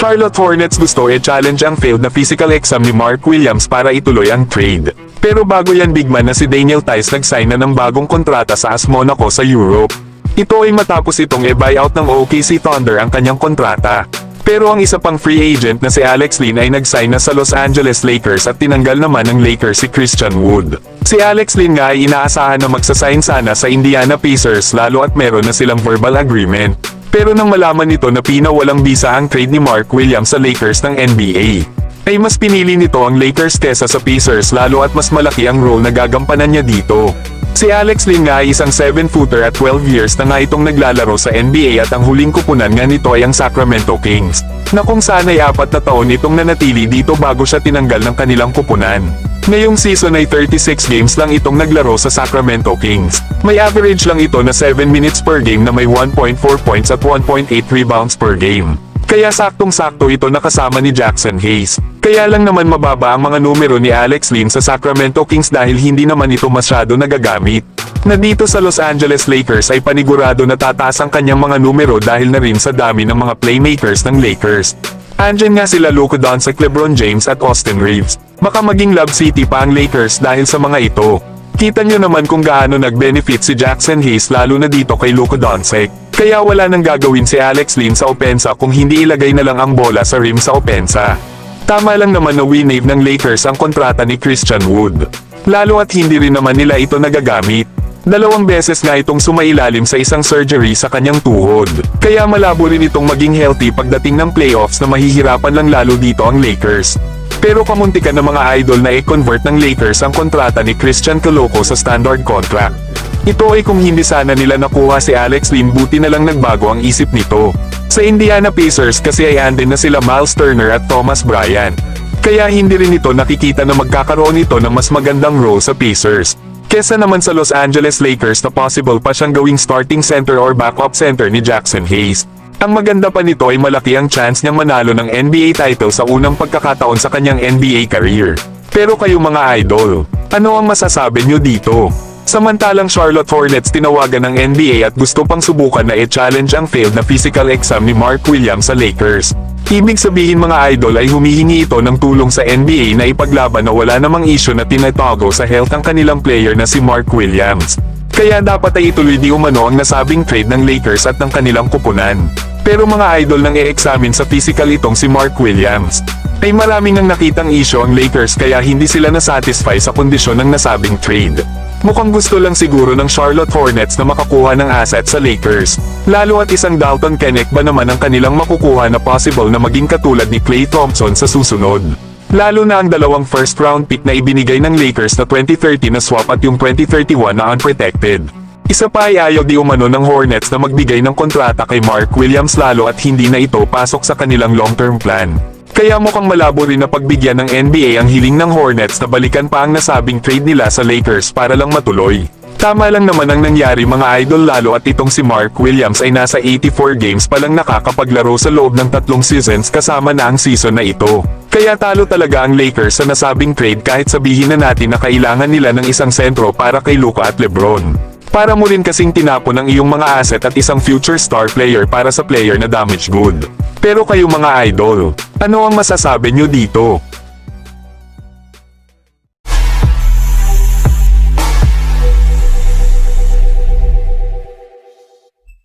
Charlotte Hornets gusto challenge ang failed na physical exam ni Mark Williams para ituloy ang trade. Pero bago yan big man na si Daniel Theis nag-sign na ng bagong kontrata sa AS Monaco sa Europe. Ito ay matapos itong buyout ng OKC Thunder ang kanyang kontrata. Pero ang isa pang free agent na si Alex Len ay nag-sign na sa Los Angeles Lakers at tinanggal naman ng Lakers si Christian Wood. Si Alex Len nga ay inaasahan na magsasign sana sa Indiana Pacers lalo at meron na silang verbal agreement. Pero nang malaman nito na pinawalang bisa ang trade ni Mark Williams sa Lakers ng NBA, ay mas pinili nito ang Lakers kesa sa Pacers lalo at mas malaki ang role na gagampanan niya dito. Si Alex Len nga ay isang 7-footer at 12 years na nga itong naglalaro sa NBA at ang huling kupunan nga nito ay ang Sacramento Kings, na kung saan ay 4 na taon itong nanatili dito bago siya tinanggal ng kanilang kupunan. Ngayong season ay 36 games lang itong naglaro sa Sacramento Kings. May average lang ito na 7 minutes per game na may 1.4 points at 1.8 rebounds per game. Kaya saktong-sakto ito nakasama ni Jackson Hayes. Kaya lang naman mababa ang mga numero ni Alex Len sa Sacramento Kings dahil hindi naman ito masyado nagagamit. Na dito sa Los Angeles Lakers ay panigurado na tataas ang kanyang mga numero dahil na rin sa dami ng mga playmakers ng Lakers. Andyan nga sila Luka Doncic, LeBron James at Austin Reeves. Baka maging Love City pa ang Lakers dahil sa mga ito. Kita nyo naman kung gaano nag-benefit si Jackson Hayes lalo na dito kay Luka Doncic. Kaya wala nang gagawin si Alex Len sa opensa kung hindi ilagay na lang ang bola sa rim sa opensa. Tama lang naman na winave ng Lakers ang kontrata ni Christian Wood. Lalo at hindi rin naman nila ito nagagamit. 2 beses nga itong sumailalim sa isang surgery sa kanyang tuhod. Kaya malabo rin itong maging healthy pagdating ng playoffs na mahihirapan lang lalo dito ang Lakers. Pero kamuntikan ng mga idol na i-convert ng Lakers ang kontrata ni Christian Coloco sa standard contract. Ito ay kung hindi sana nila nakuha si Alex Len, buti na lang nagbago ang isip nito. Sa Indiana Pacers kasi ay andin na sila Miles Turner at Thomas Bryant. Kaya hindi rin ito nakikita na magkakaroon ito ng mas magandang role sa Pacers. Kesa naman sa Los Angeles Lakers na possible pa siyang gawing starting center or backup center ni Jackson Hayes. Ang maganda pa nito ay malaki ang chance niyang manalo ng NBA title sa unang pagkakataon sa kanyang NBA career. Pero kayo mga idol, ano ang masasabi niyo dito? Samantalang Charlotte Hornets tinawagan ng NBA at gusto pang subukan na i-challenge ang failed na physical exam ni Mark Williams sa Lakers. Ibig sabihin mga idol ay humihingi ito ng tulong sa NBA na ipaglaban na wala namang issue na tinatago sa health ang kanilang player na si Mark Williams. Kaya dapat ay ituloy di umano ang nasabing trade ng Lakers at ng kanilang kupunan. Pero mga idol nang i-examine sa physical itong si Mark Williams, ay maraming nang nakitang issue ang Lakers kaya hindi sila nasatisfy sa kondisyon ng nasabing trade. Mukhang gusto lang siguro ng Charlotte Hornets na makakuha ng asset sa Lakers. Lalo at isang Dalton Knecht ba naman ang kanilang makukuha na possible na maging katulad ni Klay Thompson sa susunod. Lalo na ang 2 first round pick na ibinigay ng Lakers na 2030 na swap at yung 2031 na unprotected. Isa pa ay ayaw di umano ng Hornets na magbigay ng kontrata kay Mark Williams lalo at hindi na ito pasok sa kanilang long-term plan. Kaya mukhang malabo rin na pagbigyan ng NBA ang hiling ng Hornets na balikan pa ang nasabing trade nila sa Lakers para lang matuloy. Tama lang naman ang nangyari mga idol lalo at itong si Mark Williams ay nasa 84 games pa lang nakakapaglaro sa loob ng 3 seasons kasama na ang season na ito. Kaya talo talaga ang Lakers sa nasabing trade kahit sabihin na natin na kailangan nila ng isang sentro para kay Luka at LeBron. Para mo rin kasing tinapon ang iyong mga asset at isang future star player para sa player na damage good. Pero kayo mga idol, ano ang masasabi nyo dito?